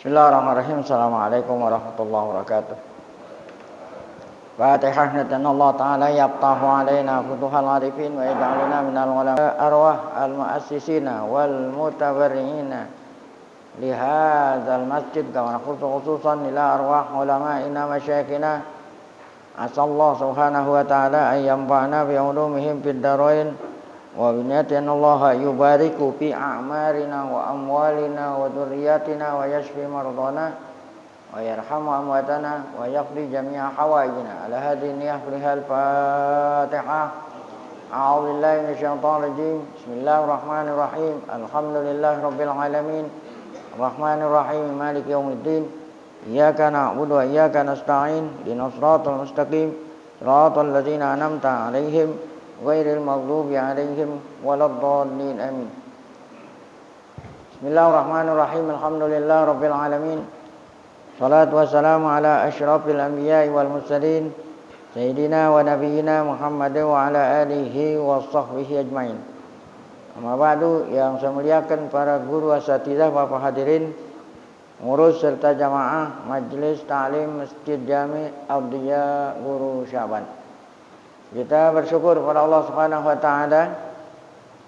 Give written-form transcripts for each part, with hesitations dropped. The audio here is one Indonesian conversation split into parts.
Bismillahirrahmanirrahim. Assalamualaikum warahmatullahi wabarakatuh. Fatihah nadana Allah Ta'ala yaftahu alaina futuhal arifin wa yaj'aluna minal ulama arwah al-mu'assisina wal mutabarri'ina li hadzal masjid kama khususan ila arwah ulama'ina masyayikhina asallahu subhanahu wa ta'ala ay yanfa'na bi ulumihim fid darain wa binyatin Allah yubariku fi a'marina wa amwalina wa dhurriyyatina wa yashfi mardana wa yarhamu amwatana wa yaqdi jami'a hawaijina ala hadhihi niyyah lihal fatihah. A'udzu billahi minasyaitonir rajim. Bismillahirrahmanirrahim. Alhamdulillahi rabbil alamin. Arrahmanir rahim. Maliki yaumiddin. Iyyaka na'budu wa iyyaka nasta'in. Ihdinas siratal mustaqim. Siratal ladzina an'amta 'alaihim ghairil maghdubi 'alaihim waladdallin. Amin. Bismillahirrahmanirrahim. Alhamdulillahi rabbil alamin. Salatu wassalamu ala asyrafil anbiya'i wal mursalin sayyidina wa nabiyyina Muhammad wa ala alihi wa sahbihi ajmain. Amma ba'du, yang saya muliakan para guru asatidzah, Bapak hadirin, ngurus serta jamaah Majelis Ta'lim Masjid Jami' Abdiyah Guru Syaban. Kita bersyukur kepada Allah Subhanahu wa taala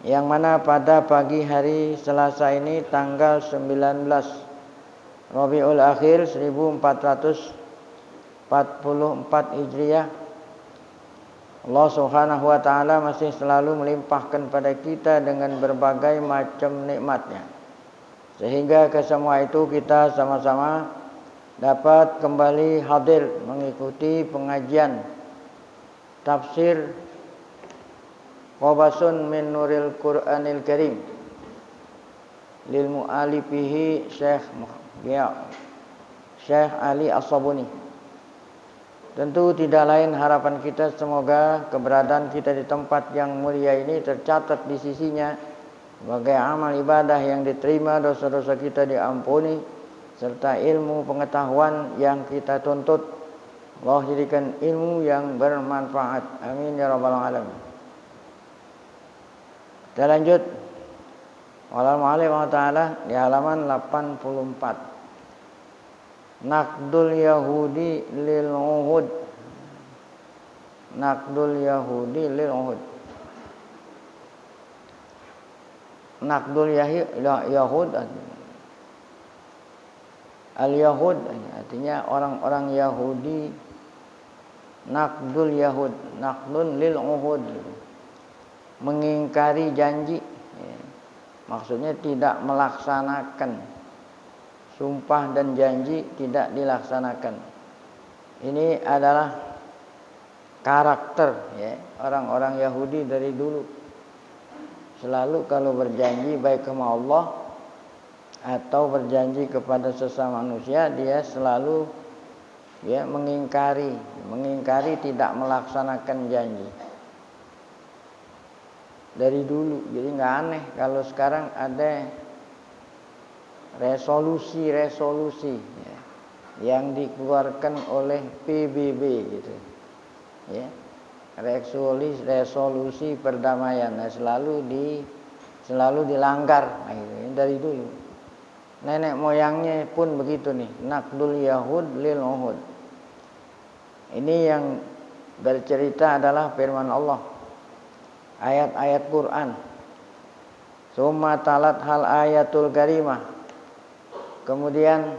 yang mana pada pagi hari Selasa ini tanggal 19 Rabiul Akhir 1444 Hijriah, Allah Subhanahu wa taala masih selalu melimpahkan pada kita dengan berbagai macam nikmatnya, sehingga ke semua itu kita sama-sama dapat kembali hadir mengikuti pengajian tafsir Qabasun min Nuril Qur'anil Karim lil mu'alifihi Syekh Ali As-Sabuni. Tentu tidak lain harapan kita semoga keberadaan kita di tempat yang mulia ini tercatat di sisinya sebagai amal ibadah yang diterima, dosa-dosa kita diampuni, serta ilmu pengetahuan yang kita tuntut Allah jadikan ilmu yang bermanfaat. Amin ya rabbal alamin. Kita lanjut. Walal mu'allim wa ta'ala di halaman 84. Naqdul Yahudi lil Uhud. Naqdul Yahudi lil Uhud. Naqdul Yahud Al-Yahud artinya orang-orang Yahudi. Naqdul Yahud, naqdun lil Uhud, mengingkari janji. Maksudnya tidak melaksanakan sumpah dan janji, tidak dilaksanakan. Ini adalah karakter orang-orang Yahudi dari dulu. Selalu kalau berjanji baik sama Allah atau berjanji kepada sesama manusia, dia selalu mengingkari tidak melaksanakan janji. Dari dulu, jadi nggak aneh kalau sekarang ada resolusi yang dikeluarkan oleh PBB gitu, resolusi perdamaian, selalu dilanggar, gitu, dari dulu. Nenek moyangnya pun begitu nih, Naqdul Yahud lil Uhud. Ini yang bercerita adalah firman Allah. Ayat-ayat Quran. Summa talat hal ayatul karimah. Kemudian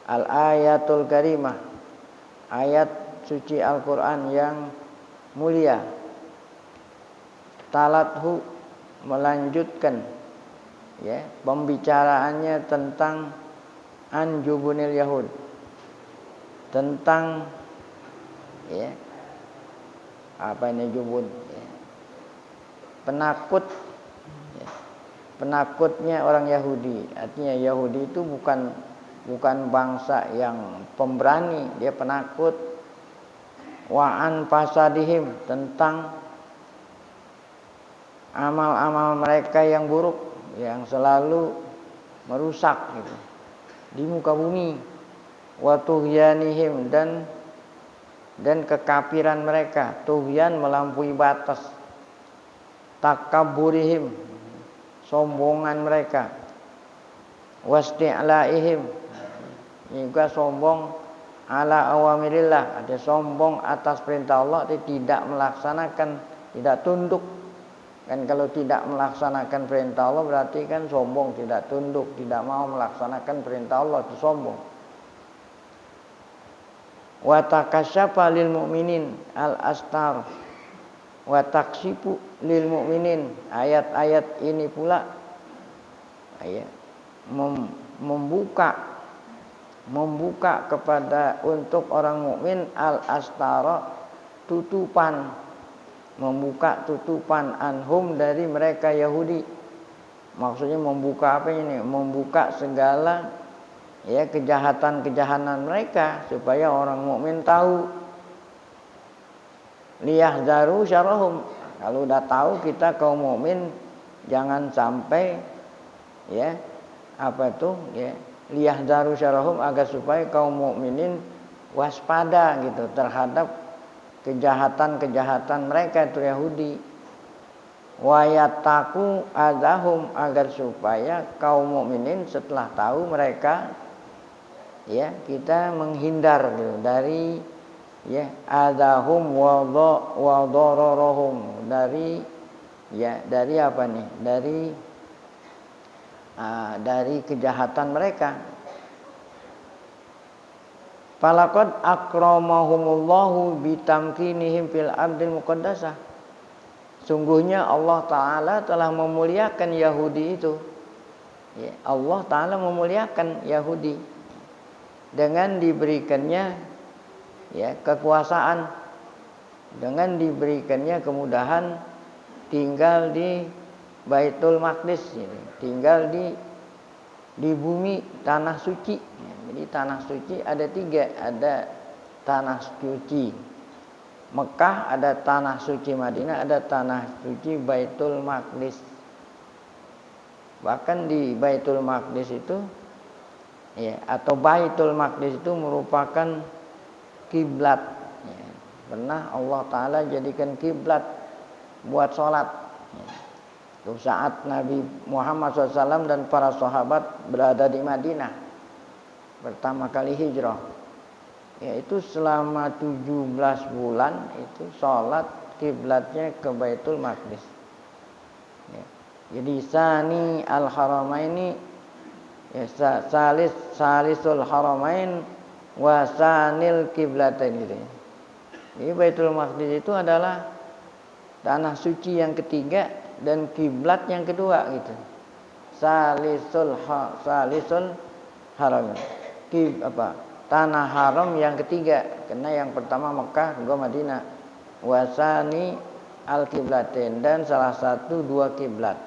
al ayatul karimah, ayat suci Al-Quran yang mulia. Talathu, melanjutkan pembicaraannya tentang anjubunil Yahud, tentang apa ini jubun, penakutnya orang Yahudi. Artinya Yahudi itu bukan bangsa yang pemberani, dia penakut. Wa'an fasadihim, tentang amal-amal mereka yang buruk, yang selalu merusak gitu di muka bumi. Wa tughyanihim, dan kekafiran mereka. Tughyan, melampaui batas. Takabburihim, sombongan mereka. wasti'laihim, juga sombong ala awamirillah, ada sombong atas perintah Allah, tidak melaksanakan, tidak tunduk. Kan kalau tidak melaksanakan perintah Allah berarti kan sombong, tidak tunduk, tidak mau melaksanakan perintah Allah, itu sombong. Wa takasyafa lil mu'minin al-astar wa taksifu lil mu'minin. Ayat-ayat ini pula membuka kepada untuk orang mukmin al-astara, tutupan, membuka tutupan anhum dari mereka Yahudi. Maksudnya membuka apa ini? Membuka segala kejahatan-kejahatan mereka supaya orang mukmin tahu. Liyahzaru syarahum. Kalau udah tahu kita kaum mukmin jangan sampai liyahzaru syarahum, agar supaya kaum mukminin waspada gitu terhadap kejahatan-kejahatan mereka itu Yahudi. Wa yattaqu adzahum, agar supaya kaum mukminin setelah tahu mereka kita menghindar gitu dari adzahum wa dhararhum, dari apa nih? Dari kejahatan mereka. Falaqad akramahumullahu bitamkinihim fil ardil muqaddasah. Sungguhnya Allah Ta'ala telah memuliakan Yahudi itu. Allah Ta'ala memuliakan Yahudi dengan diberikannya kekuasaan, dengan diberikannya kemudahan tinggal di Baitul Maqdis, tinggal di bumi tanah suci. Jadi tanah suci ada 3, ada tanah suci Mekah, ada tanah suci Madinah, ada tanah suci Baitul Maqdis. Bahkan di Baitul Maqdis itu atau Baitul Maqdis itu merupakan kiblat. Pernah Allah Ta'ala jadikan kiblat buat sholat. Itu saat Nabi Muhammad SAW dan para sahabat berada di Madinah pertama kali hijrah, yaitu selama 17 bulan itu sholat kiblatnya ke Baitul Maqdis. Jadi sani al-haramaini, salisul haramain wa sanil kiblatain gitu. Jadi Baitul Maqdis itu adalah tanah suci yang ketiga dan kiblat yang kedua gitu. Salisul haram. Tanah haram yang ketiga, karena yang pertama Mekah, kedua Madinah. Wasani al-kiblatain, dan salah satu 2 kiblat.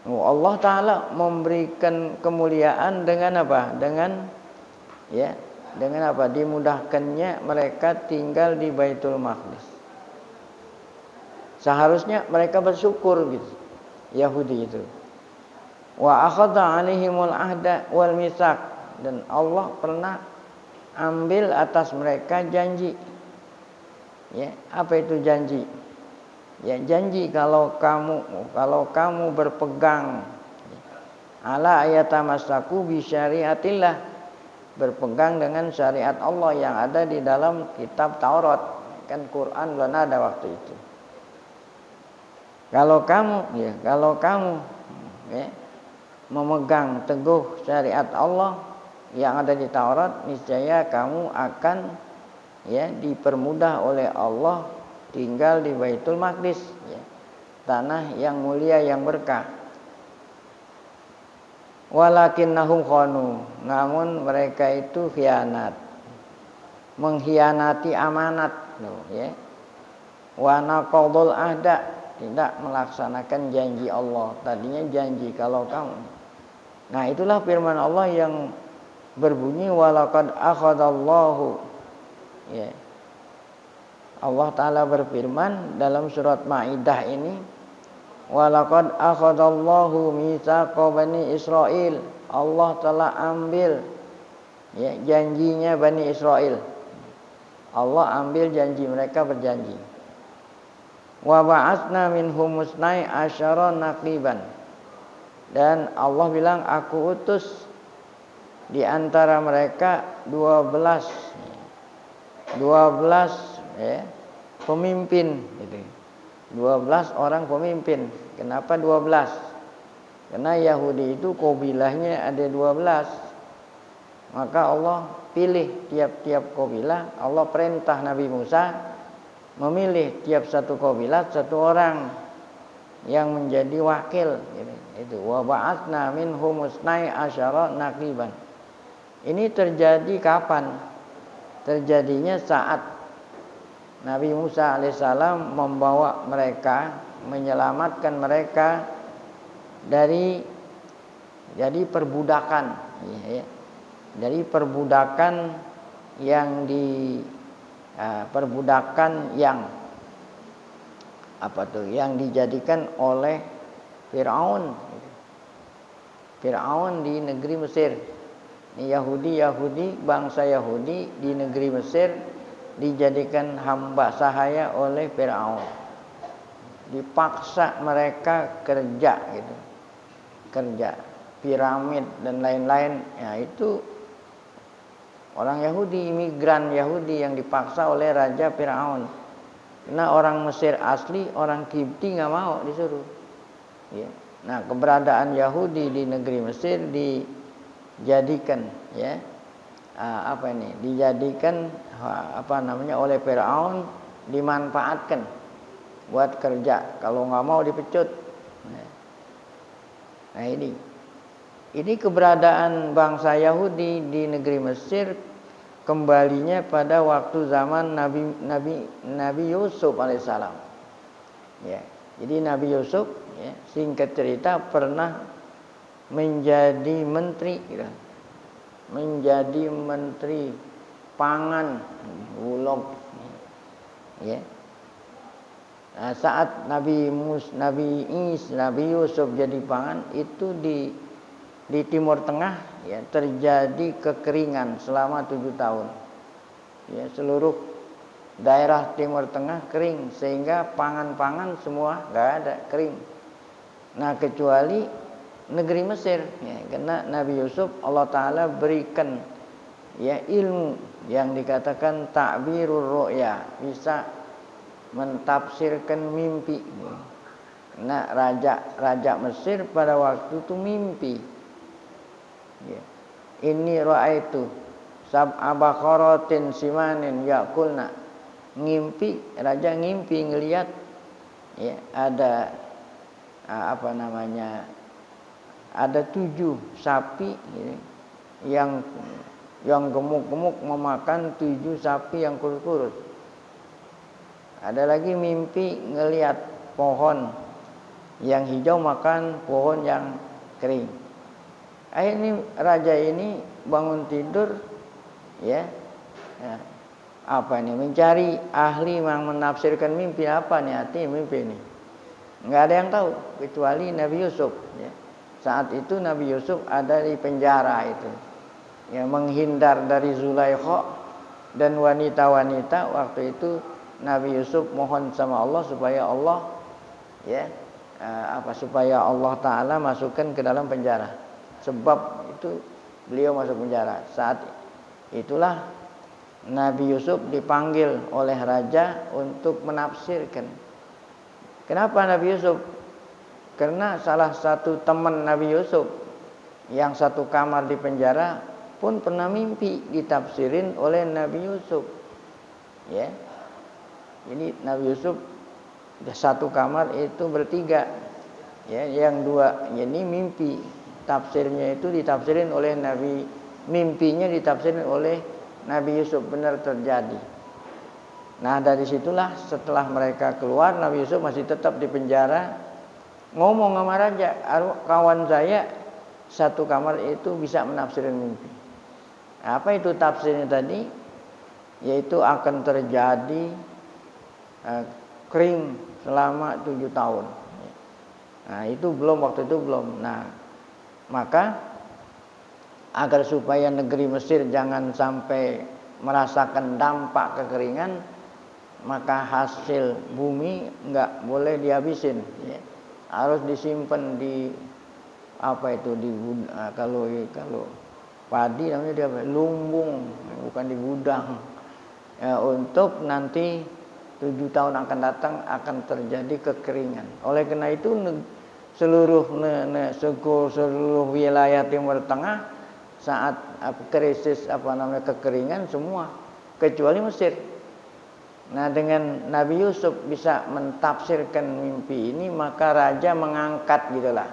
Allah Ta'ala memberikan kemuliaan dengan apa? Dengan apa? Dimudahkannya mereka tinggal di Baitul Maqdis. Seharusnya mereka bersyukur gitu, Yahudi itu. Wa akhadha 'alaihimul ahda wal mitsaq, dan Allah pernah ambil atas mereka janji. Apa itu janji? Janji kalau kamu berpegang ala ayatamassaku bi syariatillah, berpegang dengan syariat Allah yang ada di dalam kitab Taurat. Kan Quran belum ada waktu itu. Kalau kamu memegang teguh syariat Allah yang ada di Taurat, niscaya kamu akan dipermudah oleh Allah tinggal di Baitul Maqdis, tanah yang mulia yang berkah. Walakinnahum khanu, namun mereka itu khianat, mengkhianati amanat, wa naqadul ahda, tidak melaksanakan janji Allah. Tadinya janji kalau kamu. Nah, itulah firman Allah yang berbunyi walaqad akhadallahu. Allah Ta'ala berfirman dalam surat Maidah ini, walaqad akhadallahu mitsaqa bani Israil. Allah telah ambil janjinya Bani Israel. Allah ambil janji, mereka berjanji. Wa ba'atsna minhum musnai asyara naqiban. Dan Allah bilang aku utus di antara mereka 12 ya, pemimpin gitu. 12 orang pemimpin. Kenapa 12? Karena Yahudi itu kabilahnya ada 12. Maka Allah pilih tiap-tiap kabilah. Allah perintah Nabi Musa memilih tiap satu kabilah satu orang yang menjadi wakil gitu. Itu wa ba'atsna minhum usnai asyara naqiban. Ini terjadi kapan? Terjadinya saat Nabi Musa alaihissalam membawa mereka, menyelamatkan mereka dari perbudakan, ya. Dari perbudakan yang yang dijadikan oleh Firaun di negeri Mesir. Ini Yahudi, bangsa Yahudi di negeri Mesir dijadikan hamba sahaya oleh Firaun. Dipaksa mereka kerja gitu. Kerja piramid dan lain-lain. Ya, itu orang Yahudi, imigran Yahudi yang dipaksa oleh Raja Firaun. Karena orang Mesir asli, orang Kipti nggak mau disuruh. Ya. Nah, keberadaan Yahudi di negeri Mesir dijadikan, ya, dijadikan oleh Firaun, dimanfaatkan buat kerja. Kalau nggak mau dipecut. Nah ini keberadaan bangsa Yahudi di negeri Mesir kembalinya pada waktu zaman Nabi Yusuf alaihissalam. Ya, jadi Nabi Yusuf, ya, singkat cerita pernah menjadi menteri, gitu. Menjadi menteri pangan, bulog. Ya. Nah, saat Nabi Yusuf jadi pangan itu di Timur Tengah, ya, terjadi kekeringan selama 7 tahun. Ya, seluruh daerah Timur Tengah kering sehingga pangan semua nggak ada, kering. Nah, kecuali negeri Mesir, ya, karena Nabi Yusuf Allah Ta'ala berikan, ya, ilmu yang dikatakan ta'birur ru'ya, bisa mentafsirkan mimpi. Nah, raja Mesir pada waktu itu mimpi. Ya. Ini ra'aitu sab'a baqaratin simanin yakulna. Raja ngimpi ngelihat, ya, ada ada 7 sapi, ya, yang gemuk-gemuk memakan 7 sapi yang kurus-kurus. Ada lagi mimpi ngelihat pohon yang hijau makan pohon yang kering. Akhirnya raja ini bangun tidur, ya, mencari ahli yang menafsirkan mimpi. Apa nih artinya mimpi ini? Nggak ada yang tahu kecuali Nabi Yusuf. Ya. Saat itu Nabi Yusuf ada di penjara itu, ya, menghindar dari Zulaikha dan wanita-wanita. Waktu itu Nabi Yusuf mohon sama Allah supaya Allah, ya, supaya Allah Ta'ala masukkan ke dalam penjara. Sebab itu beliau masuk penjara. Saat itulah Nabi Yusuf dipanggil oleh raja untuk menafsirkan. Kenapa Nabi Yusuf? Karena salah satu teman Nabi Yusuf yang satu kamar di penjara pun pernah mimpi ditafsirin oleh Nabi Yusuf. Ya. Jadi Nabi Yusuf satu kamar itu bertiga. Ya, yang 2 ini mimpi. Tafsirnya itu ditafsirin oleh mimpinya ditafsirin oleh Nabi Yusuf, benar terjadi. Nah, dari situlah setelah mereka keluar, Nabi Yusuf masih tetap di penjara, ngomong sama raja, kawan saya satu kamar itu bisa menafsirin mimpi. Apa itu tafsirnya tadi? Yaitu akan terjadi kering selama 7 tahun. Nah, waktu itu belum. Nah, maka agar supaya negeri Mesir jangan sampai merasakan dampak kekeringan, maka hasil bumi enggak boleh dihabisin, ya. Harus disimpan apa itu kalau padi namanya dia apa? Lumbung, bukan di gudang. Ya, untuk nanti 7 tahun akan datang akan terjadi kekeringan. Oleh karena itu seluruh wilayah Timur Tengah saat krisis kekeringan semua kecuali Mesir. Nah, dengan Nabi Yusuf bisa mentafsirkan mimpi ini, maka raja mengangkat gitulah.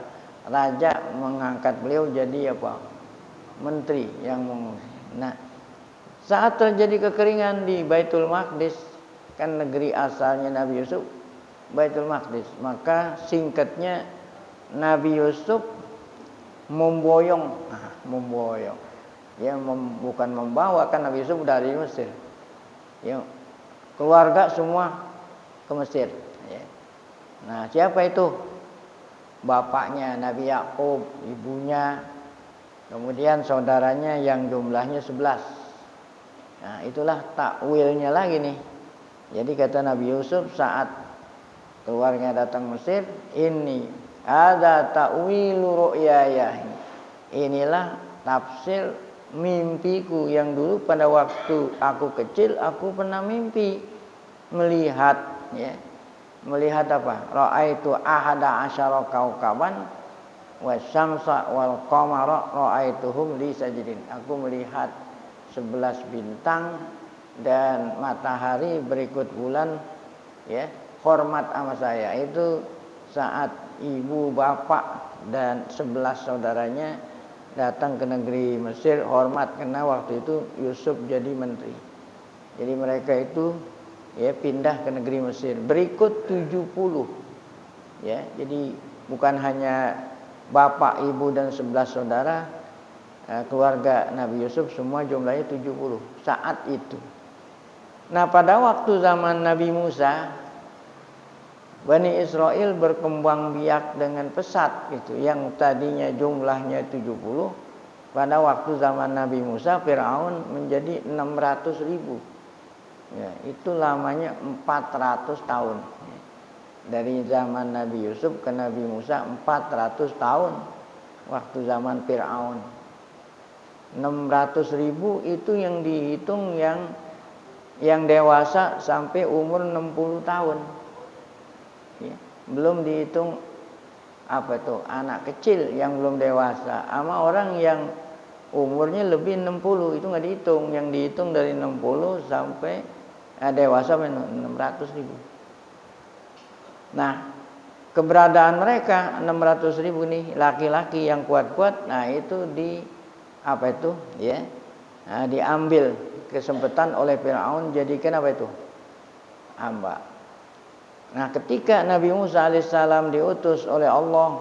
Raja mengangkat beliau jadi menteri yang mengurus. Nah, saat terjadi kekeringan di Baitul Maqdis, kan negeri asalnya Nabi Yusuf Baitul Maqdis, maka singkatnya Nabi Yusuf memboyong, ya bukan membawa, kan Nabi Yusuf dari Mesir, ya keluarga semua ke Mesir. Ya. Nah, siapa itu? Bapaknya Nabi Yakub, ibunya, kemudian saudaranya yang jumlahnya 11. Nah, itulah takwilnya lagi nih. Jadi kata Nabi Yusuf saat keluarganya datang Mesir, ini ada ta'wilu ru'yaya. Inilah tafsir mimpiku yang dulu pada waktu aku kecil aku pernah mimpi melihat, ya. Melihat apa? Ra'aitu ahada asyara kaukaban wasyamsa wal qamara ra'aituhum li sajidin. Aku melihat 11 bintang dan matahari berikut bulan, ya, hormat sama saya. Itu saat ibu, bapak dan 11 saudaranya datang ke negeri Mesir, hormat karena waktu itu Yusuf jadi menteri. Jadi mereka itu ya pindah ke negeri Mesir. Berikut 70. Ya, jadi bukan hanya bapak, ibu dan 11 saudara, keluarga Nabi Yusuf semua jumlahnya 70 saat itu. Nah, pada waktu zaman Nabi Musa, Bani Israel berkembang biak dengan pesat gitu. Yang tadinya jumlahnya 70, pada waktu zaman Nabi Musa Firaun menjadi 600.000. Ya, itu lamanya 400 tahun. Dari zaman Nabi Yusuf ke Nabi Musa 400 tahun waktu zaman Firaun. 600.000 itu yang dihitung yang dewasa sampai umur 60 tahun. Ya, belum dihitung anak kecil yang belum dewasa, sama orang yang umurnya lebih 60 itu nggak dihitung. Yang dihitung dari 60 sampai dewasa 600.000. Nah, keberadaan mereka 600.000 nih laki-laki yang kuat-kuat, nah itu diambil kesempatan oleh Firaun jadikan hamba. Nah, ketika Nabi Musa alaihissalam diutus oleh Allah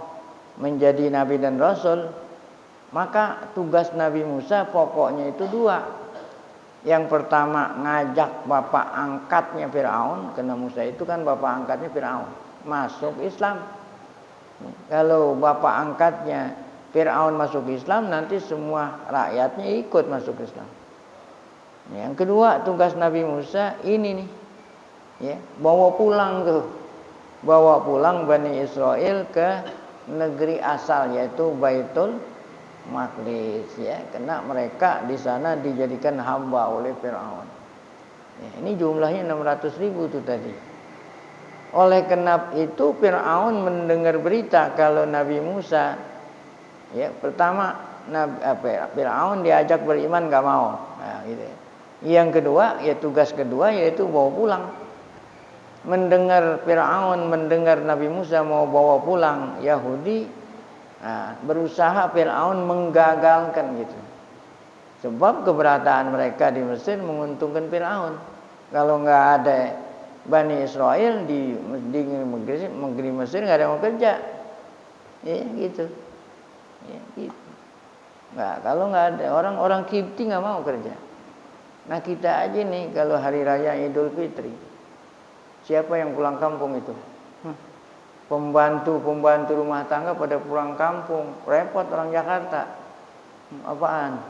menjadi nabi dan rasul, maka tugas Nabi Musa pokoknya itu 2. Yang pertama ngajak bapak angkatnya Firaun, karena Musa itu kan bapak angkatnya Firaun, masuk Islam. Kalau bapak angkatnya Firaun masuk Islam, nanti semua rakyatnya ikut masuk Islam. Yang kedua tugas Nabi Musa ini nih, ya, bawa pulang Bani Israel ke negeri asal, yaitu Baitul Maqdis, ya, karena mereka di sana dijadikan hamba oleh Firaun. Ya, ini jumlahnya 600.000 itu tadi. Oleh karena itu Firaun mendengar berita kalau Nabi Musa, ya, pertama Firaun diajak beriman nggak mau. Nah, gitu. Yang kedua, ya tugas kedua yaitu bawa pulang. Mendengar Nabi Musa mau bawa pulang Yahudi, berusaha Firaun menggagalkan gitu. Sebab keberadaan mereka di Mesir menguntungkan Firaun. Kalau nggak ada Bani Israel di negeri Mesir nggak ada yang mau kerja, ya gitu. Ya, gitu. Nggak, kalau nggak ada orang Kipti nggak mau kerja. Nah, kita aja nih kalau hari raya Idul Fitri, siapa yang pulang kampung itu? Pembantu rumah tangga pada pulang kampung, repot orang Jakarta. Apaan?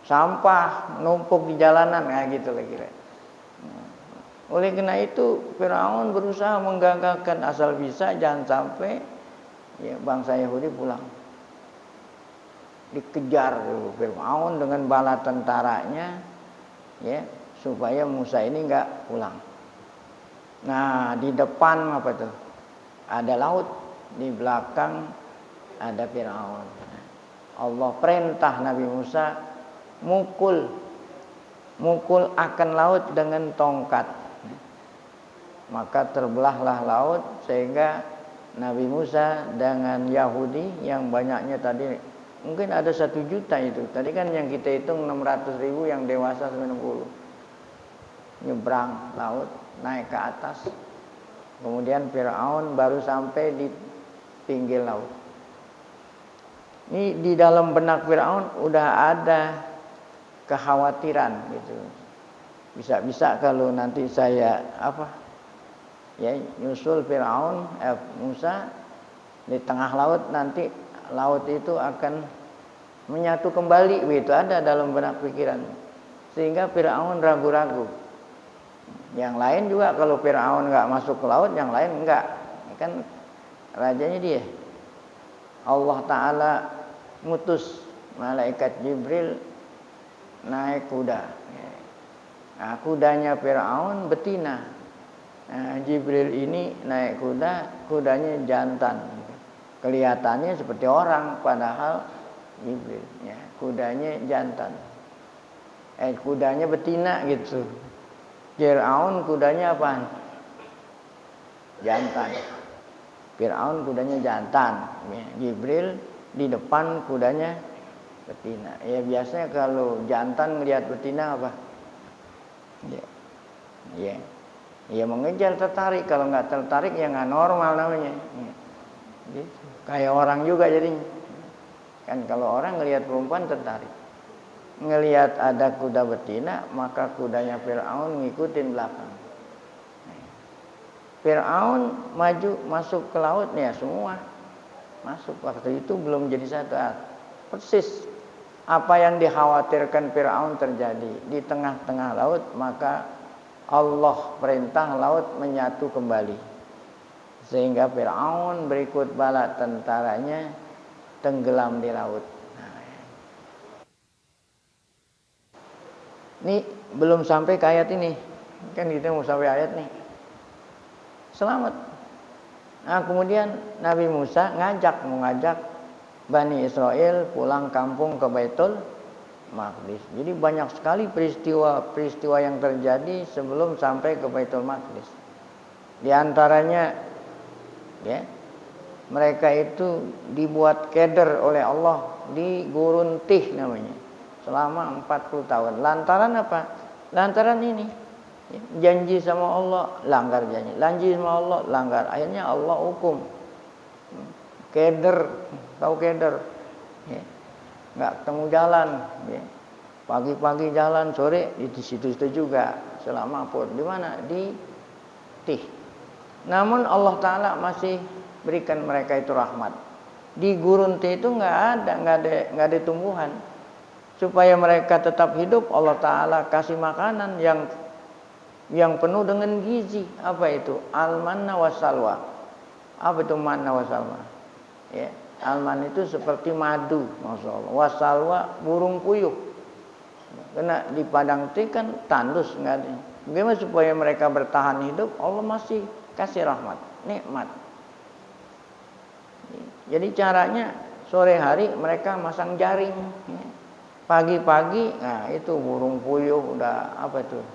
Sampah numpuk di jalanan, gitu lah kira. Oleh karena itu Firaun berusaha menggagalkan asal bisa jangan sampai ya bangsa Yahudi pulang. dikejar Fir'aun dengan bala tentaranya, ya, supaya Musa ini enggak pulang. Nah, di depan apa tuh? Ada laut, di belakang ada Fir'aun. Allah perintah Nabi Musa mukul akan laut dengan tongkat. Maka terbelahlah laut sehingga Nabi Musa dengan Yahudi yang banyaknya tadi mungkin ada 1 juta itu. Tadi kan yang kita hitung 600.000, yang dewasa 90. Nyebrang laut, naik ke atas. Kemudian Fir'aun baru sampai di pinggir laut. Ini di dalam benak Fir'aun udah ada kekhawatiran gitu. Bisa-bisa kalau nanti saya nyusul Fir'aun Musa di tengah laut, nanti laut itu akan menyatu kembali, begitu ada dalam benak pikiran. Sehingga Fir'aun ragu-ragu. Yang lain juga kalau Fir'aun enggak masuk ke laut, yang lain enggak. Kan rajanya dia. Allah Ta'ala ngutus malaikat Jibril naik kuda. Nah, kudanya Fir'aun betina. Nah, Jibril ini naik kuda, kudanya jantan. Kelihatannya seperti orang, padahal Jibril, ya, kudanya jantan. Kudanya betina gitu. Fir'aun kudanya apa? Jantan. Fir'aun kudanya jantan. Jibril di depan kudanya betina. Ya biasanya kalau jantan melihat betina apa? Ya mengejar, tertarik. Kalau nggak tertarik ya nggak normal namanya. Gitu. Kayak orang juga jadinya. Kan kalau orang ngelihat perempuan tertarik. Ngelihat ada kuda betina, maka kudanya Fir'aun ngikutin belakang. Fir'aun maju masuk ke laut ya, semua masuk. Waktu itu belum jadi satu. Persis apa yang dikhawatirkan Fir'aun terjadi di tengah-tengah laut, maka Allah perintah laut menyatu kembali. Sehingga Fir'aun berikut bala tentaranya tenggelam di laut. Ini belum sampai ke ayat ini. Kan kita mau sampai ayat nih. Selamat. Nah, kemudian Nabi Musa mau ngajak Bani Israel pulang kampung ke Baitul Maqdis. Jadi banyak sekali peristiwa yang terjadi sebelum sampai ke Baitul Maqdis. Di antaranya ya, mereka itu dibuat keder oleh Allah di Gurun Tih namanya. Selama 40 tahun. Lantaran apa? Lantaran ini. Janji sama Allah, langgar janji. Janji sama Allah, langgar. Akhirnya Allah hukum. Keder, tahu keder. Ya. Nggak ketemu jalan. Ya. Pagi-pagi jalan, sore di situ-situ juga. Selama pun. Di mana? Di Tih. Namun Allah Ta'ala masih berikan mereka itu rahmat. Di Gurun Tih itu nggak ada tumbuhan. Supaya mereka tetap hidup, Allah Ta'ala kasih makanan yang penuh dengan gizi. Apa itu? Al-manna wassalwa. Apa itu manna wassalwa? Ya, alman itu seperti madu, Masya Allah. Wassalwa burung puyuh. Karena di padang Tih kan tandus, nggak ada. Bagaimana supaya mereka bertahan hidup? Allah masih kasih rahmat, nikmat. Jadi caranya sore hari mereka masang jaring. Ya. Pagi-pagi, nah itu burung puyuh udah apa tuh?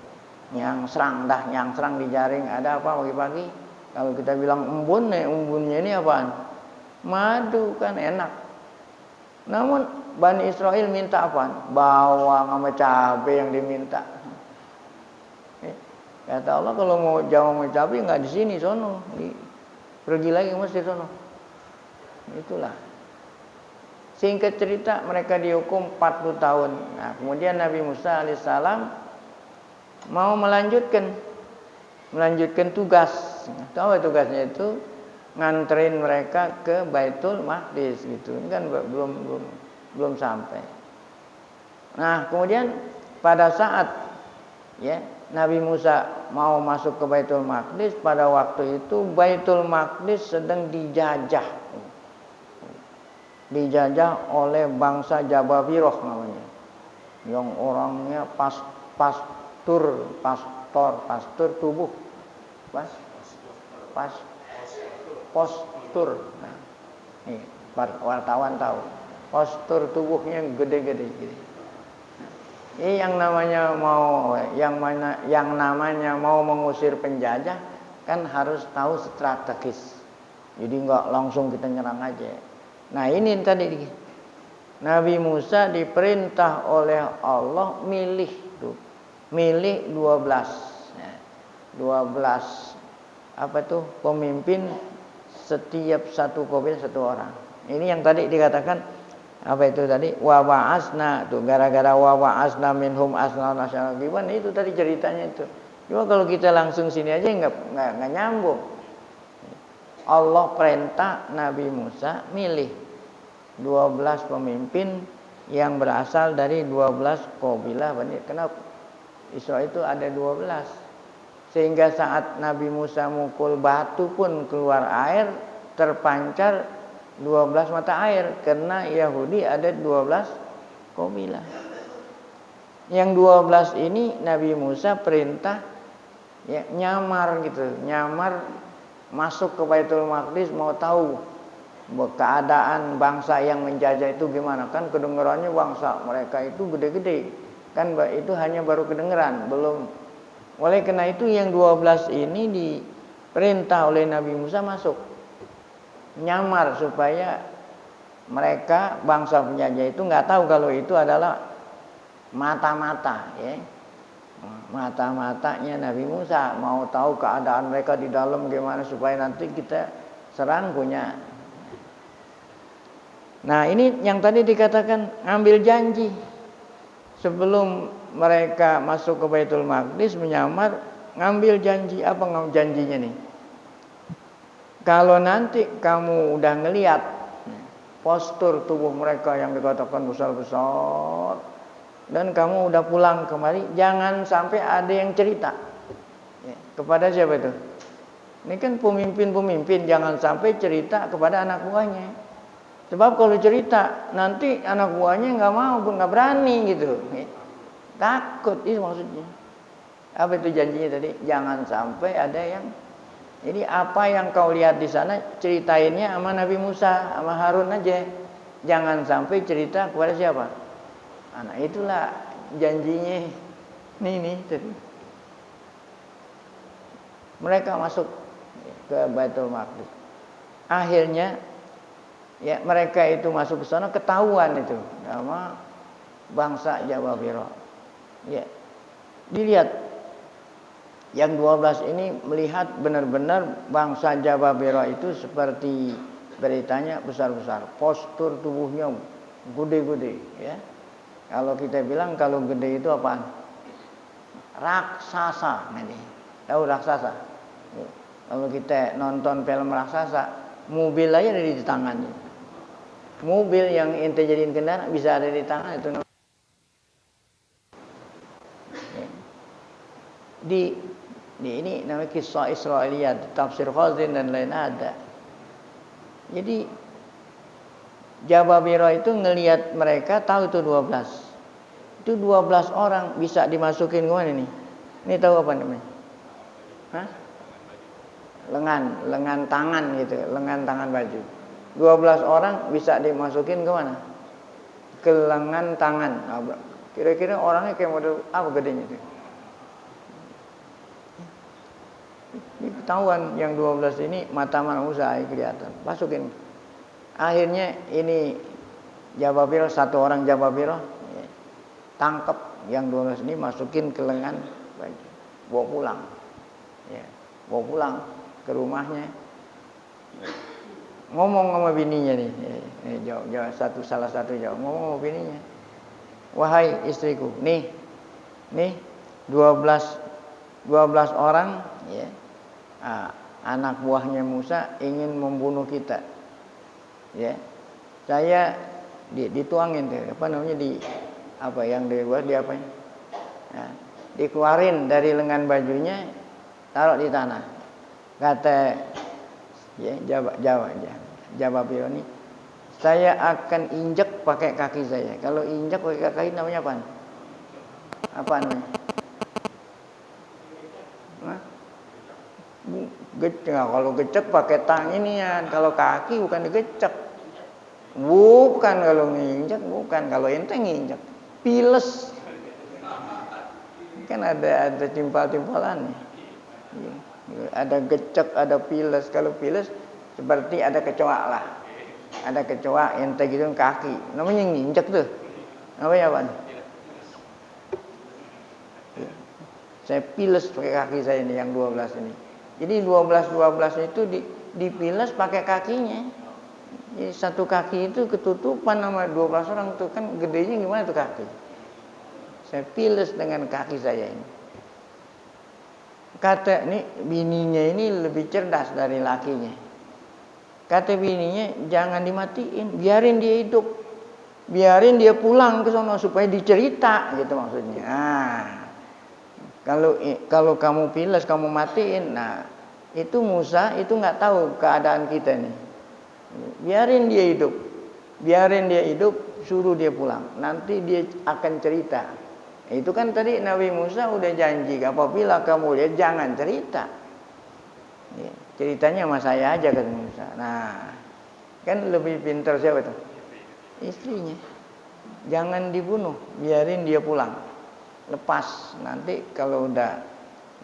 Nyangsrang di jaring. Ada apa pagi-pagi? Kalau kita bilang embunnya ini apaan? Madu, kan enak. Namun Bani Israel minta apaan? Bawang sama cabai yang diminta. Kata Allah, kalau mau jawang sama cabai nggak di sini, sono. Pergi lagi mesti sono. Itulah. Singkat cerita, mereka dihukum 40 tahun. Nah, kemudian Nabi Musa alaihissalam mau melanjutkan tugas. Tahu tugasnya itu nganterin mereka ke Baitul Maqdis gitu. Ini kan belum sampai. Nah, kemudian pada saat ya Nabi Musa mau masuk ke Baitul Maqdis, pada waktu itu Baitul Maqdis sedang dijajah dijajah oleh bangsa Jababiroh namanya, yang orangnya pastur tubuh, postur. Nah, nih wartawan tahu, postur tubuhnya gede-gede gitu. Ini yang namanya mau mengusir penjajah kan harus tahu strategis. Jadi nggak langsung kita nyerang aja. Nah ini tadi Nabi Musa diperintah oleh Allah milih 12. Nah, 12 pemimpin, setiap satu kabilah satu orang. Ini yang tadi dikatakan wa wa'asna tuh, gara-gara wa wa'asna minhum asna nasyal gimana itu tadi ceritanya itu. Cuma kalau kita langsung sini aja nggak nyambung. Allah perintah Nabi Musa milih 12 pemimpin yang berasal dari 12 kabilah Bani. Kenapa? Israel itu ada 12. Sehingga saat Nabi Musa mukul batu pun keluar air, terpancar 12 mata air, karena Yahudi ada 12 kabilah. Yang 12 ini Nabi Musa perintah nyamar masuk ke Baitul Maqdis, mau tahu keadaan bangsa yang menjajah itu gimana. Kan kedengarannya bangsa mereka itu gede-gede, kan itu hanya baru kedengaran, belum. Oleh karena itu yang 12 ini diperintah oleh Nabi Musa masuk nyamar, supaya mereka bangsa penjajah itu nggak tahu kalau itu adalah mata-matanya Nabi Musa, mau tahu keadaan mereka di dalam gimana supaya nanti kita serang punya. Nah ini yang tadi dikatakan ambil janji sebelum mereka masuk ke Baitul Maqdis, menyamar ngambil janji. Apa janjinya nih? Kalau nanti kamu udah ngelihat postur tubuh mereka yang dikatakan besar-besar, dan kamu udah pulang kemari, jangan sampai ada yang cerita. Kepada siapa itu? Ini kan pemimpin, jangan sampai cerita kepada anak buahnya. Sebab kalau cerita, nanti anak buahnya nggak berani gitu. Takut, itu maksudnya. Apa itu janjinya tadi? Jangan sampai ada yang. Jadi apa yang kau lihat di sana ceritainnya sama Nabi Musa, sama Harun aja. Jangan sampai cerita kepada siapa? Nah itulah janjinya. Nih tadi. Mereka masuk ke Baitul Maqdis. Akhirnya mereka itu masuk ke sana, ketahuan itu sama bangsa Jababiro. Dilihat yang 12 ini melihat benar-benar bangsa Jababiro itu seperti beritanya besar-besar, postur tubuhnya gede-gede ya. Kalau kita bilang kalau gede itu apaan? Raksasa nanti. Tahu raksasa? Kalau kita nonton film raksasa, mobil aja ada di tangannya. Mobil yang ente jadiin kendaraan bisa ada di tangan itu. Ini namanya kisah Israiliyat, tafsir Khazin dan lain ada. Jadi Jababiro itu ngelihat mereka, tahu itu 12. Itu 12 orang bisa dimasukin ke mana nih? Ini tahu apa namanya? Hah? Lengan tangan gitu, lengan tangan baju. 12 orang bisa dimasukin ke mana? Ke lengan tangan. Kira-kira orangnya kayak model apa gedenya itu? Ini ketahuan yang 12 ini mata manusia kelihatan. Masukin. Akhirnya ini Jababiro, satu orang Jababiro tangkap yang 12 ini, masukin ke lengan baju. Bawa pulang. Bawa pulang ke rumahnya. Ngomong sama bininya nih. Salah satu jawab. Ngomong sama bininya. Wahai istriku, nih 12 orang anak buahnya Musa ingin membunuh kita. Saya dituangin dikeluarin dari lengan bajunya, taruh di tanah. Kata Jababiro ini, saya akan injak pakai kaki saya. Kalau injak pakai kaki namanya apa? Apa namanya? Hah? Gecek. Kalau gecek pakai tang ini ya. Kalau kaki bukan digecek. Bukan kalau nginjak, bukan. Kalau ente nginjak, piles. Kan ada timpal-timpalannya. Ada gecek, ada piles. Kalau piles seperti ada kecoa lah. Ada kecoa ente gitu kaki. Namanya nginjak tuh. Namanya apa? Saya piles pakai kaki saya ini yang 12 ini. Jadi 12 itu dipiles pakai kakinya. Jadi satu kaki itu ketutupan sama 12 orang tuh kan gedenya gimana tuh kaki. Saya piles dengan kaki saya ini. Kata ini bininya ini lebih cerdas dari lakinya. Kata bininya jangan dimatiin, biarin dia hidup. Biarin dia pulang ke sono supaya dicerita gitu maksudnya. Nah, kalau kamu piles, kamu matiin, nah itu Musa itu nggak tahu keadaan kita nih. Biarin dia hidup, suruh dia pulang. Nanti dia akan cerita. Itu kan tadi Nabi Musa udah janji, apabila kamu lihat jangan cerita. Ya, ceritanya sama saya aja kata Musa. Nah, kan lebih pintar siapa tuh? Istrinya. Jangan dibunuh, biarin dia pulang. Lepas nanti kalau udah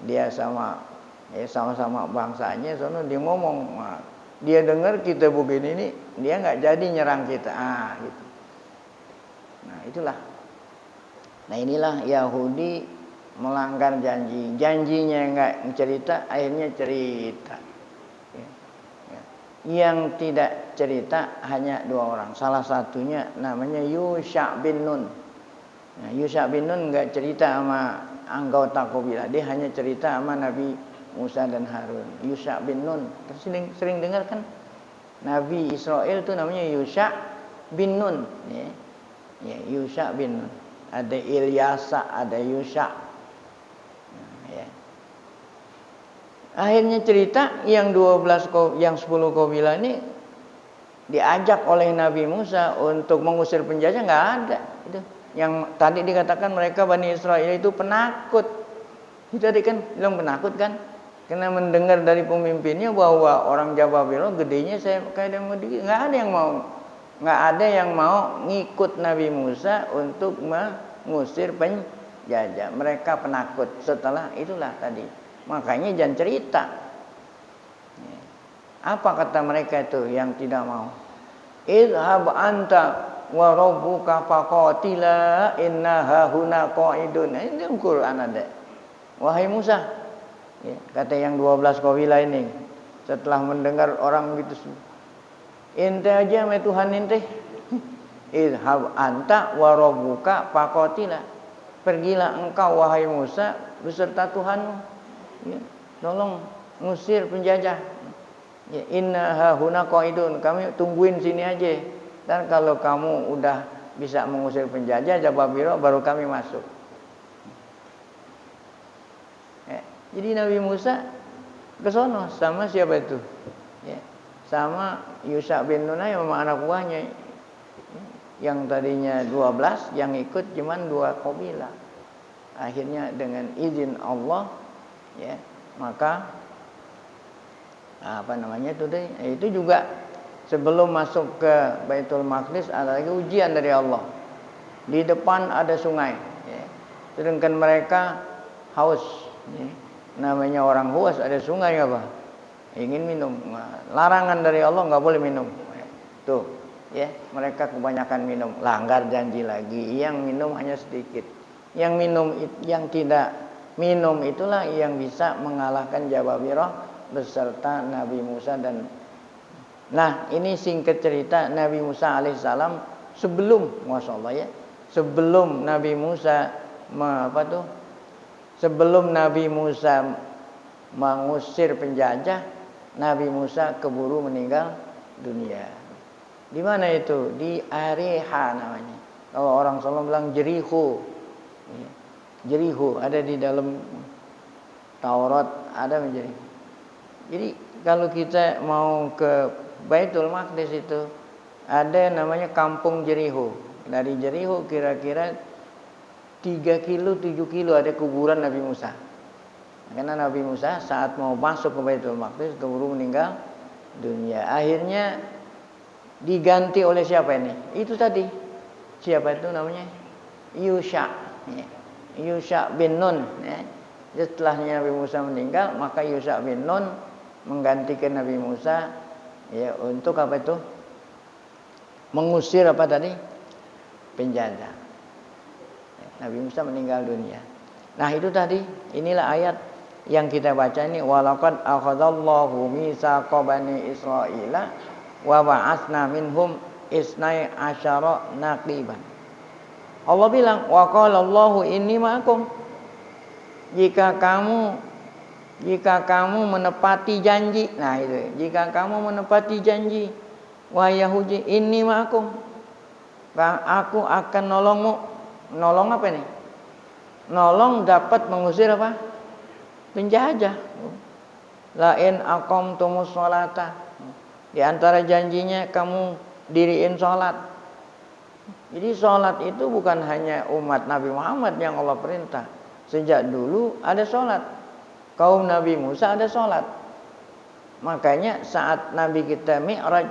dia sama-sama bangsanya sono dia ngomong, nah, dia dengar kita begini nih, dia nggak jadi nyerang kita. Gitu. Nah, itulah. Nah, inilah Yahudi melanggar janji. Janjinya nggak cerita, akhirnya cerita. Yang tidak cerita hanya 2 orang. Salah satunya namanya Yusha bin Nun. Nah, Yusha bin Nun nggak cerita sama anggota kabilah, dia hanya cerita sama Nabi Musa dan Harun. Yusha bin Nun, sering dengar kan? Nabi Israel itu namanya Yusha bin Nun. Ya, Yusha bin Nun. Ada Ilyasa, ada Yusha. Nah, ya. Akhirnya cerita yang 10 kabilah ini diajak oleh Nabi Musa untuk mengusir penjajah, nggak ada. Itu yang tadi dikatakan mereka Bani Israel itu penakut. Itu tadi kan bilang penakut kan? Karena mendengar dari pemimpinnya bahwa orang Jababilo gedenya saya kayak nggak ada yang mau ngikut Nabi Musa untuk mengusir penjajah. Mereka penakut. Setelah itulah tadi. Makanya jangan cerita. Apa kata mereka itu yang tidak mau? Idhab anta wa rabbuka faqatila inna hahuna qa'idun. Ini Al-Quran ada. Wahai Musa, ya, kata yang 12 kabilah ini setelah mendengar orang begitu, ente aja sama Tuhan ente. Idhab anta wa rabbuka faqatila. Pergilah engkau wahai Musa beserta Tuhanmu. Ya, tolong ngusir penjajah. Ya, inna hahuna qaidun, kami tungguin sini aja. Dan kalau kamu udah bisa mengusir penjajah Jababiro baru kami masuk. Ya, jadi Nabi Musa ke sono sama siapa itu? Ya, sama Yusha bin Nun sama anak buahnya. Yang tadinya 12, yang ikut cuman 2 kabilah. Akhirnya dengan izin Allah, ya, maka itu juga sebelum masuk ke Baitul Maqdis ada lagi ujian dari Allah. Di depan ada sungai, ya. Sedangkan mereka haus, ya. Namanya orang haus ada sungai apa? Ingin minum. Larangan dari Allah nggak boleh minum. Tuh, ya, mereka kebanyakan minum, langgar janji lagi. Yang minum hanya sedikit. Yang tidak minum itulah yang bisa mengalahkan Jababirah beserta Nabi Musa dan. Nah, ini singkat cerita Nabi Musa alaihissalam sebelum, masyaallah ya, sebelum Nabi Musa sebelum Nabi Musa mengusir penjajah, Nabi Musa keburu meninggal dunia. Di mana itu? Di Ariha namanya. Kalau orang Solo bilang Jericho. Jericho ada di dalam Taurat, ada menjadi. Jadi kalau kita mau ke Baitul Maqdis itu ada namanya Kampung Jeriho. Dari Jeriho kira-kira 3 kilo 7 kilo ada kuburan Nabi Musa. Karena Nabi Musa saat mau masuk ke Baitul Maqdis keburu meninggal dunia. Akhirnya diganti oleh siapa ini? Itu tadi. Siapa itu namanya? Yusha. Yusha bin Nun. Setelahnya Nabi Musa meninggal, maka Yusha bin Nun menggantikan Nabi Musa ya untuk apa itu? Mengusir apa tadi? Penjajah. Nabi Musa meninggal dunia. Nah, itu tadi, inilah ayat yang kita baca ini, walaqad akhadallahu mitsaqa bani Israila wa ba'atsna minhum isnai asyara naqiban. Allah bilang, wa qala Allahu inni ma'akum. Jika kamu menepati janji. Nah, itu. Jika kamu menepati janji, wahai Yahudi, inni ma'akum. Aku akan nolongmu. Nolong apa nih? Nolong dapat mengusir apa? Penjajah. La in aqamtumus sholata. Di antara janjinya kamu diriin sholat. Jadi sholat itu bukan hanya umat Nabi Muhammad yang Allah perintah. Sejak dulu ada sholat. Kaum Nabi Musa ada sholat. Makanya saat Nabi kita Mi'raj,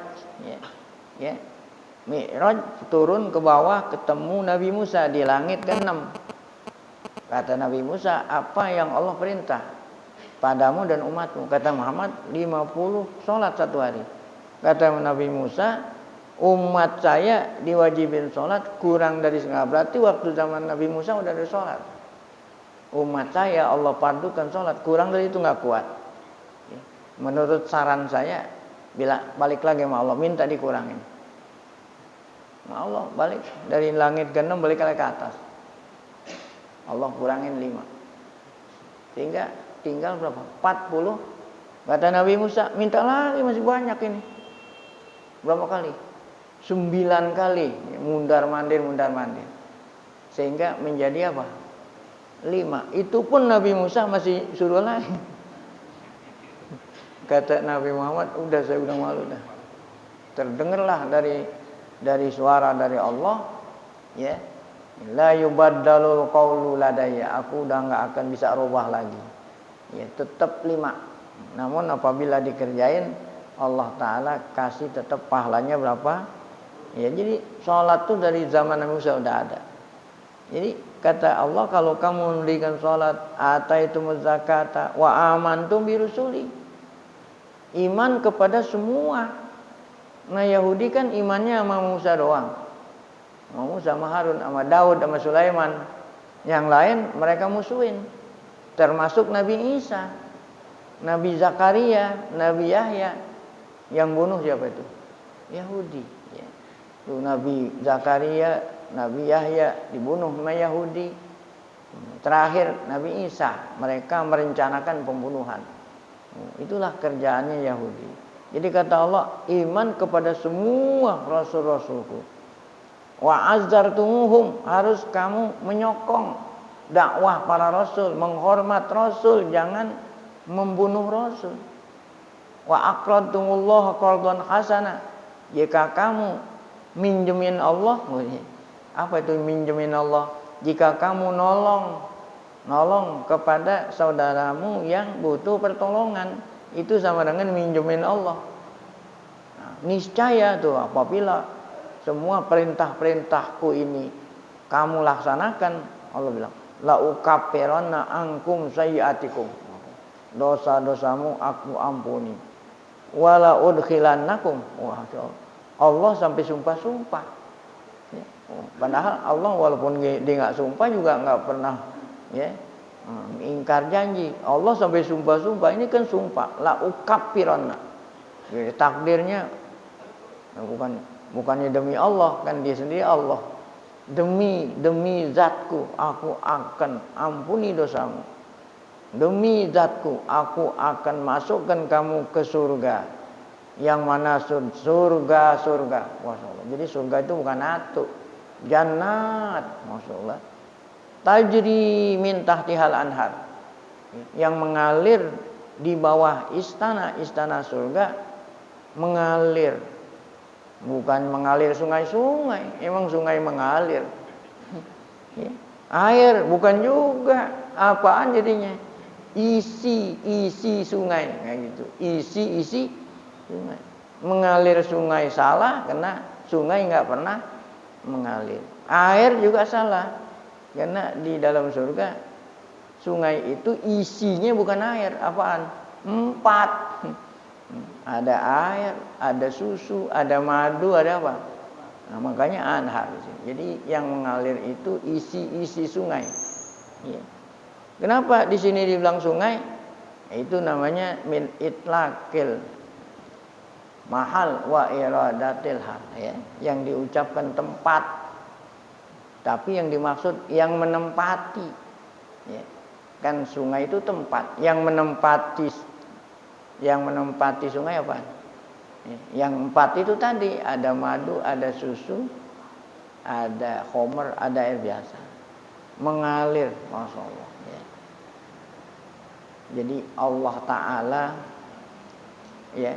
Mi'raj turun ke bawah ketemu Nabi Musa di langit ke-6. Kata Nabi Musa, apa yang Allah perintah padamu dan umatmu? Kata Muhammad, 50 sholat satu hari. Kata Nabi Musa, umat saya diwajibin sholat kurang dari setengah. Berarti waktu zaman Nabi Musa udah ada sholat. Umat saya Allah padukan sholat, kurang dari itu gak kuat. Menurut saran saya, bila balik lagi sama Allah, minta dikurangin. Allah balik dari langit ke-6 balik lagi ke atas. Allah kurangin 5. Sehingga tinggal berapa? 40. Kata Nabi Musa, minta lagi masih banyak ini. Berapa kali? 9 kali mundar mandir. Sehingga menjadi apa? 5. Itu pun Nabi Musa masih suruh lagi. Kata Nabi Muhammad, udah saya udah malu dah. Terdengarlah dari suara dari Allah, ya. La yubaddalul qawlu ladayya. Aku udah enggak akan bisa rubah lagi. Ya, tetap 5. Namun apabila dikerjain, Allah Ta'ala kasih tetap pahalanya berapa? Ya, jadi sholat tuh dari zaman Nabi Musa udah ada. Jadi kata Allah, kalau kamu mendirikan sholat, ataitumuz zakata wa amantum birusuli. Iman kepada semua. Nah, Yahudi kan imannya sama Musa doang. Sama Musa, sama Harun, sama Daud, sama Sulaiman. Yang lain mereka musuhin. Termasuk Nabi Isa, Nabi Zakaria, Nabi Yahya. Yang bunuh siapa itu? Yahudi. Ya. Itu Nabi Zakaria, Nabi Yahya dibunuh sama Yahudi. Terakhir Nabi Isa, mereka merencanakan pembunuhan. Itulah kerjaannya Yahudi. Jadi kata Allah, iman kepada semua rasul-rasulku. Wa azzartumuhum, harus kamu menyokong dakwah para rasul, menghormat rasul, jangan membunuh rasul. Wa aqradtumullaha qardan hasana, jika kamu minjemin Allah, apa itu minjemin Allah? Jika kamu nolong kepada saudaramu yang butuh pertolongan, itu sama dengan minjemin Allah. Nah, niscaya tuh apabila semua perintah-perintahku ini kamu laksanakan, Allah bilang, la ukaffiranna ankum sayyi'atikum. Dosa-dosamu aku ampuni. Wala udkhilannakum. Wah, Allah sampai sumpah-sumpah. Ya. Padahal Allah walaupun dia enggak sumpah juga enggak pernah ingkar janji. Allah sampai sumpah-sumpah, ini kan sumpah, la ukaffiranna. Jadi takdirnya bukannya demi Allah, kan dia sendiri Allah. Demi zatku aku akan ampuni dosamu. Demi zatku aku akan masukkan kamu ke surga. Yang mana surga. Masyaallah. Jadi surga itu bukan atu. Jannat, masyaallah. Tajri min tahtihal anhar. Yang mengalir di bawah istana surga, mengalir Bukan mengalir sungai-sungai, emang sungai mengalir. Ya. Air bukan juga, apaan jadinya? Isi sungai, kayak gitu. Isi sungai. Mengalir sungai salah, karena sungai nggak pernah mengalir. Air juga salah, karena di dalam surga sungai itu isinya bukan air, apaan? 4. Ada air, ada susu, ada madu, ada apa? Nah, makanya anhar. Jadi yang mengalir itu isi sungai. Ya. Kenapa di sini dibilang sungai? Itu namanya min itlaqil mahal wa iradatil hal, ya. Yang diucapkan tempat, tapi yang dimaksud yang menempati. Ya. Kan sungai itu tempat, yang menempati sungai apa? Yang 4 itu tadi, ada madu, ada susu, ada khamr, ada air biasa. Mengalir, Masya Allah. Ya. Jadi Allah Ta'ala ya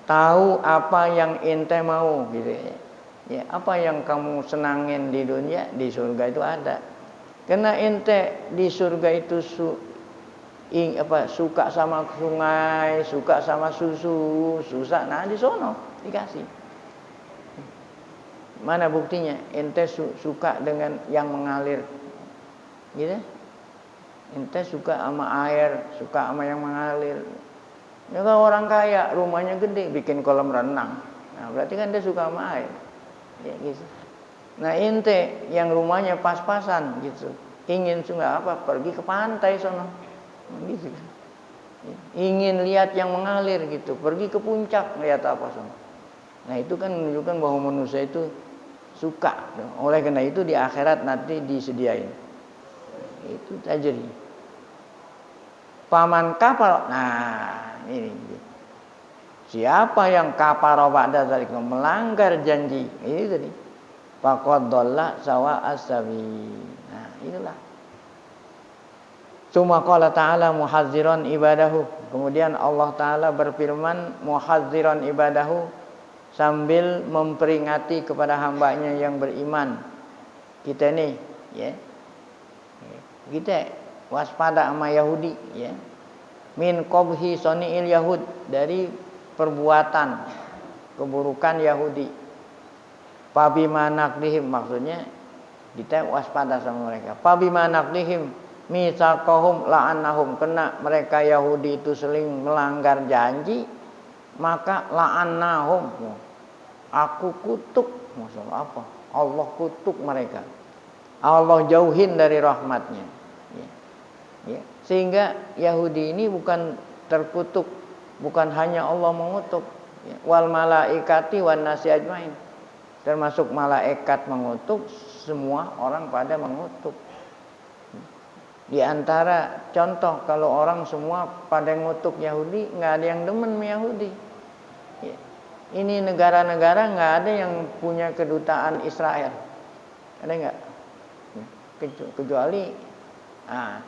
tahu apa yang ente mau gitu ya. Ya, apa yang kamu senangin di dunia, di surga itu ada. Karena ente di surga itu suka sama sungai, suka sama susu, susah, nah di sono dikasih. Mana buktinya? Ente suka dengan yang mengalir, gitu? Ente suka sama air, suka sama yang mengalir. Ya kalau orang kaya, rumahnya gede, bikin kolam renang, nah berarti kan dia suka sama air, ya gitu. Nah ente yang rumahnya pas-pasan, gitu, ingin sungai apa? Pergi ke pantai sono. Gitu. Ingin lihat yang mengalir gitu, pergi ke puncak lihat apa semua. Nah itu kan menunjukkan bahwa manusia itu suka. Oleh karena itu di akhirat nanti disediain. Itu tajri. Paman kafar. Nah ini. Siapa yang kafar ba'da zalika, melanggar janji. Ini tadi. Faqad dhalla sawa'as sabil. Nah itulah. Tsumma qala ta'ala muhazziran ibadahu. Kemudian Allah Ta'ala berfirman muhazziran ibadahu, sambil memperingati kepada hambanya yang beriman. Kita nih ya. Kita waspada sama Yahudi ya. Min qabhi sani'il yahud, dari perbuatan keburukan Yahudi. Fabima naqdihim, maksudnya kita waspada sama mereka. Fabima naqdihim mitsaqahum la'annahum, kena mereka Yahudi itu sering melanggar janji, maka la'annahum, aku kutuk. Masalah apa? Allah kutuk mereka, Allah jauhin dari rahmatnya ya. Ya. Sehingga Yahudi ini bukan terkutuk, bukan hanya Allah mengutuk ya. Wal malaikati wan nasi ajmain, termasuk malaikat mengutuk, semua orang pada mengutuk. Di antara contoh, kalau orang semua pada ngutuk Yahudi, nggak ada yang demen sama Yahudi. Ya. Ini negara-negara nggak ada yang punya kedutaan Israel, ada nggak? Kecuali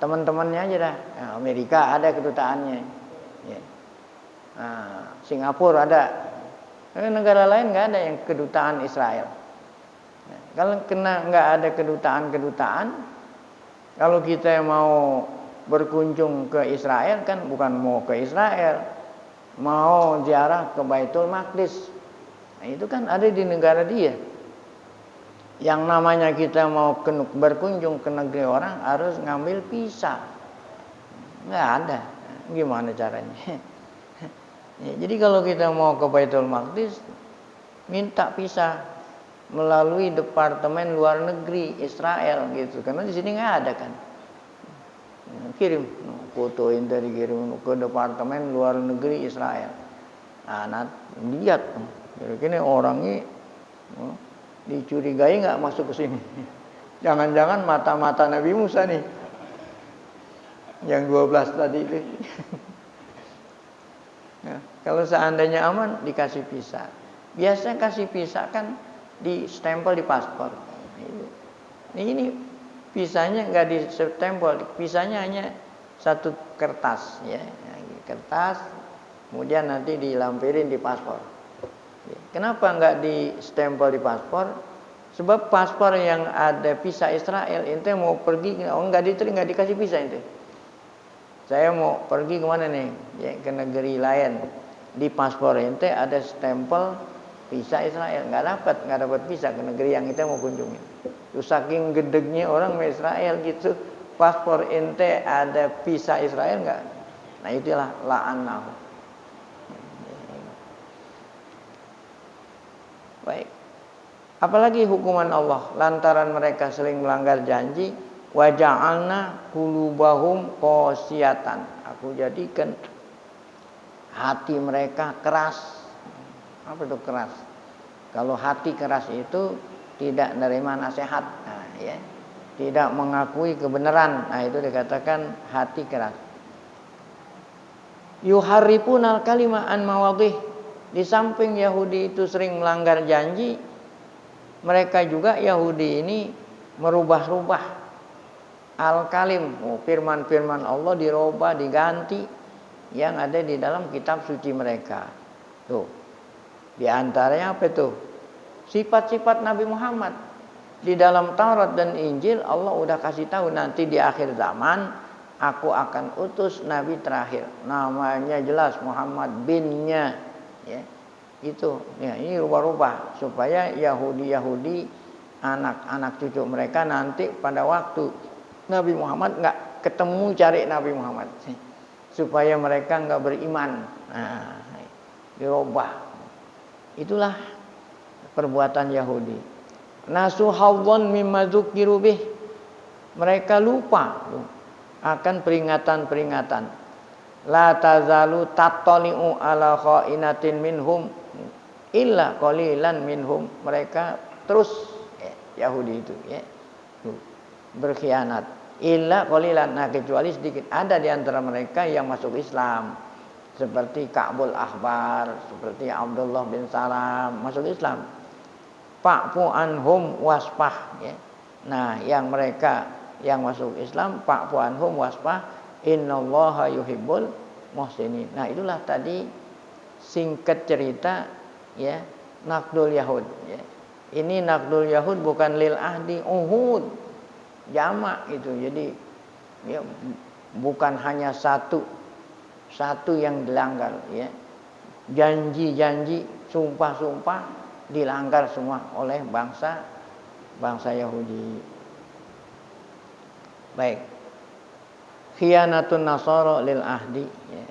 teman-temannya aja dah. Nah, Amerika ada kedutaannya, ya. Singapura ada. Negara lain nggak ada yang kedutaan Israel. Nah, kalau kena nggak ada kedutaan. Kalau kita mau berkunjung ke Israel, kan bukan mau ke Israel, mau ziarah ke Baitul Maqdis. Nah, itu kan ada di negara dia. Yang namanya kita mau berkunjung ke negeri orang harus ngambil visa. Nggak ada. Gimana caranya? Ya, jadi kalau kita mau ke Baitul Maqdis, minta visa melalui Departemen Luar Negeri Israel gitu, karena di sini nggak ada kan. Kirim foto ini, dikirim ke Departemen Luar Negeri Israel. Nah lihat, kira-kira orangnya dicurigai nggak masuk ke sini. Jangan-jangan mata-mata Nabi Musa nih, yang 12 tadi itu. Nah, kalau seandainya aman dikasih visa. Biasanya kasih visa kan di stempel di paspor. Ini visanya nggak di stempel, visanya hanya satu kertas ya, kertas, kemudian nanti dilampirin di paspor. Kenapa nggak di stempel di paspor? Sebab paspor yang ada visa Israel, ente mau pergi, nggak diterima, nggak dikasih visa ente. Saya mau pergi kemana nih? Ya, ke negeri lain. Di paspor ente ada stempel visa Israel, nggak dapat visa ke negeri yang ente mau kunjungi. Itu saking gedegnya orang Israel gitu, paspor ente ada visa Israel nggak? Nah itulah la'annahu. Baik. Apalagi hukuman Allah lantaran mereka sering melanggar janji, wa ja'alna qulubahum qasiyatan. Aku jadikan hati mereka keras. Apa itu keras? Kalau hati keras itu tidak menerima nasihat, nah, ya. Tidak mengakui kebenaran. Nah, itu dikatakan hati keras. Yuharrifunal kalima an mawadih. Di samping Yahudi itu sering melanggar janji, mereka juga Yahudi ini merubah-rubah al-kalim, firman-firman Allah dirubah, diganti yang ada di dalam kitab suci mereka. Tuh. Di antaranya apa itu? Sifat-sifat Nabi Muhammad. Di dalam Taurat dan Injil Allah udah kasih tahu nanti di akhir zaman aku akan utus nabi terakhir. Namanya jelas Muhammad binnya. Ya, itu ya, ini rubah-rubah supaya Yahudi anak-anak cucu mereka nanti pada waktu Nabi Muhammad nggak ketemu cari Nabi Muhammad supaya mereka nggak beriman. Nah, dirubah. Itulah perbuatan Yahudi. Nasuhawwan mimma dzukiru bih. Mereka lupa akan peringatan-peringatan. La tazalu tattali'u ala kha'inatin minhum illa qalilan minhum. Mereka terus Yahudi itu berkhianat. Illa qalilan, nah kecuali sedikit ada di antara mereka yang masuk Islam. Seperti Ka'bul Ahbar, seperti Abdullah bin Salam masuk Islam. Fa'fu anhum wasfah, ya. Nah, yang mereka yang masuk Islam, fa'fu anhum wasfah. Innallaha yuhibbul muhsinin. Nah, itulah tadi singkat cerita ya, naqdul Yahud ya. Ini naqdul Yahud bukan lil ahdi uhud. Jamak itu. Jadi ya, bukan hanya satu yang dilanggar ya. Janji-janji, sumpah-sumpah dilanggar semua oleh bangsa Yahudi. Baik. Khianatun nasara lil ahdi ya.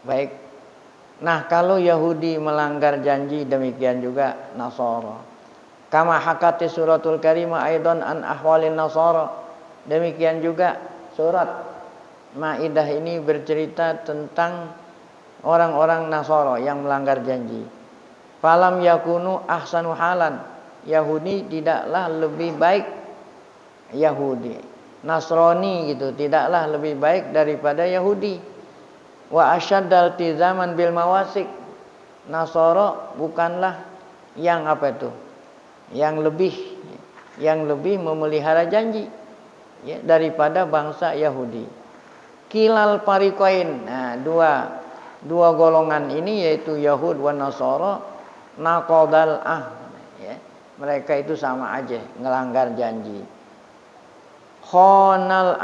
Baik. Nah, kalau Yahudi melanggar janji demikian juga Nasara. Kama hakati suratul karimah aidan an ahwalin Nasara. Demikian juga surat Maidah ini bercerita tentang orang-orang Nasara yang melanggar janji. Falam yakunu ahsanu halan. Yahudi tidaklah lebih baik Nasrani gitu tidaklah lebih baik daripada Yahudi. Wa asyaddal tizaman bil mawasik. Nasara bukanlah yang apa itu? Yang lebih memelihara janji ya, daripada bangsa Yahudi. Kilal fariqain. Nah, dua golongan ini yaitu Yahud wa Nasara naqadal ya. Mereka itu sama aja ngelanggar janji. Khonal